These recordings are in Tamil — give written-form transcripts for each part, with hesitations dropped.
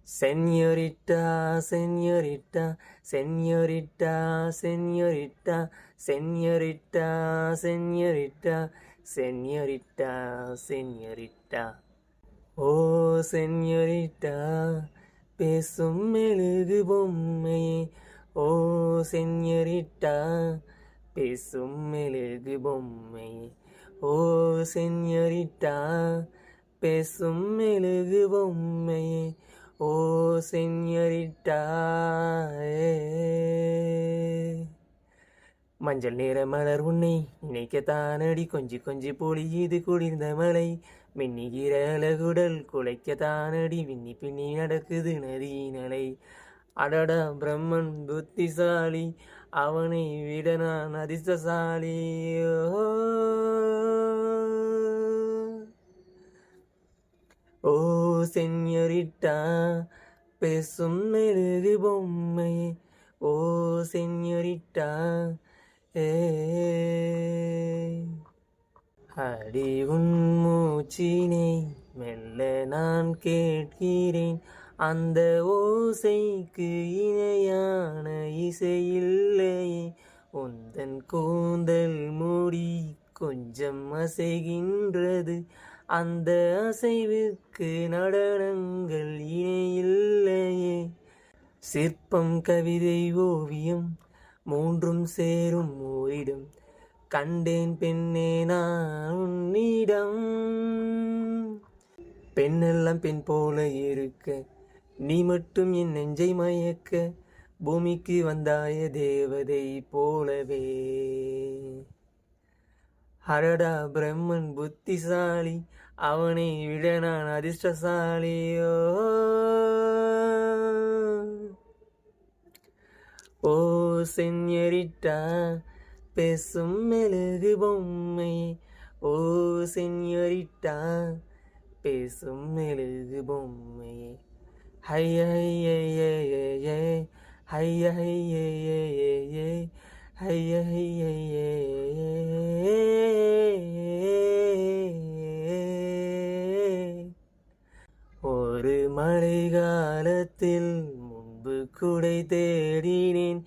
Señorita, señorita, señorita, señorita, señorita, señorita, señorita, señorita. Oh, señorita, பேசும் மெழுகு பொம்மையே. ஓ señorita, பேசும் மெழுகு பொம்மையே. ஓ señorita, பேசும் மெழுகு பொம்மையே. ஓ señorita. மஞ்சள் நிற மலர் உன்னை நினைக்கத்தானடி கொஞ்சி கொஞ்சி பொழியுது குளிர்ந்த மலை. மின்னிகிற அழகுடல் குலைக்கத்தானடி விண்ணி பின்னி நடக்குது நதியினலை. அடடா பிரம்மன் புத்திசாலி, அவனை விட நான் அதிர்ஷ்டசாலி. ஓ செஞரிட்டா, பேசும் மெழுகு பொம்மையே. ஓ செஞரிட்டா. அடி உன் மூச்சினை மெல்ல நான் கேட்கிறேன், அந்த ஓசைக்கு இணையான இசையில்லையே. உந்தன் கூந்தல் மூடி கொஞ்சம் அசைகின்றது, அந்த அசைவுக்கு நடனங்கள் இணையில்லையே. சிற்பம் கவிதை ஓவியம் மூன்றும் சேரும் ஓரிடம், கண்டேன் பெண்ணே நான் உன்னிடம். பெண்ணெல்லாம் பெண் போல இருக்க, நீ மட்டும் என் நெஞ்சை மயக்க, பூமிக்கு வந்தாய தேவதை போலவே. அடடா பிரம்மன் புத்திசாலி, அவனை விட நான் அதிர்ஷ்டசாலியோ. ஓ செஞரிட்டா, பேசும் மெழுகு பொம்மையே. ஓ செஞரிட்டா, பேசும் மெழுகு பொம்மையே. ஹைய ஹைய ஹைய ஹைய ஹைய ஹைய. ஒரு மழை காலத்தில் முன்பு குடை தேடினேன்,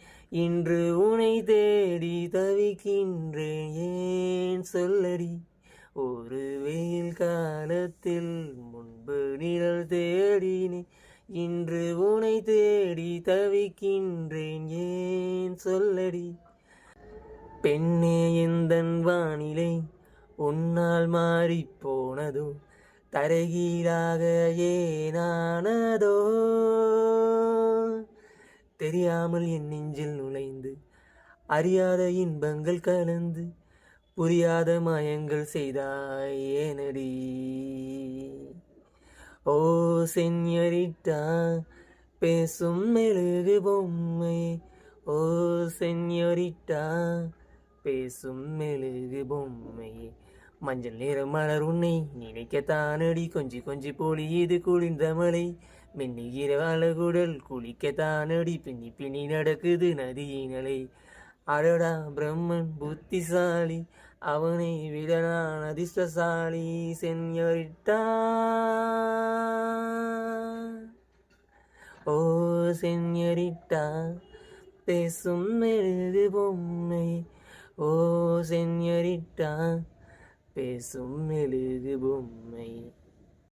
இன்று உனை தேடி தவிக்கின்றேன், ஏன் சொல்லடி. ஒரு வெயில் காலத்தில் முன்பு நிழல் தேடினேன், இன்று உனை தேடி தவிக்கின்றேன், ஏன் சொல்லடி. பெண்ணே எந்தன் வானிலை உன்னால் மாறி போனதோ, தரைகீழாக ஏனானதோ. தெரியாமல் என் நெஞ்சில் நுழைந்து அறியாத இன்பங்கள் கலந்து, புரியாத மாயங்கள் செய்தாய் ஏனடி. ஓ செஞரிட்டா, பேசும் மெழுகு பொம்மையே. ஓ செஞரிட்டா, பேசும் மெழுகு பொம்மையே. மஞ்சள் நிற மலர் உன்னை நினைக்கத்தானடி கொஞ்சி கொஞ்சி பொழியுது குளிர்ந்த மலை. மின்னுகிற அழகுடல் குளிக்கத்தானடி பின்னி பின்னி நடக்குது நதியினலை. அடடா பிரம்மன் புத்திசாலி, அவனை விட நான் அதிர்ஷ்டசாலி. செஞரிட்டா. ஓ செஞரிட்டா, பேசும் மெழுகு பொம்மையே. ஓ செஞரிட்டா, பேசும் மெழுகு பொம்மையே.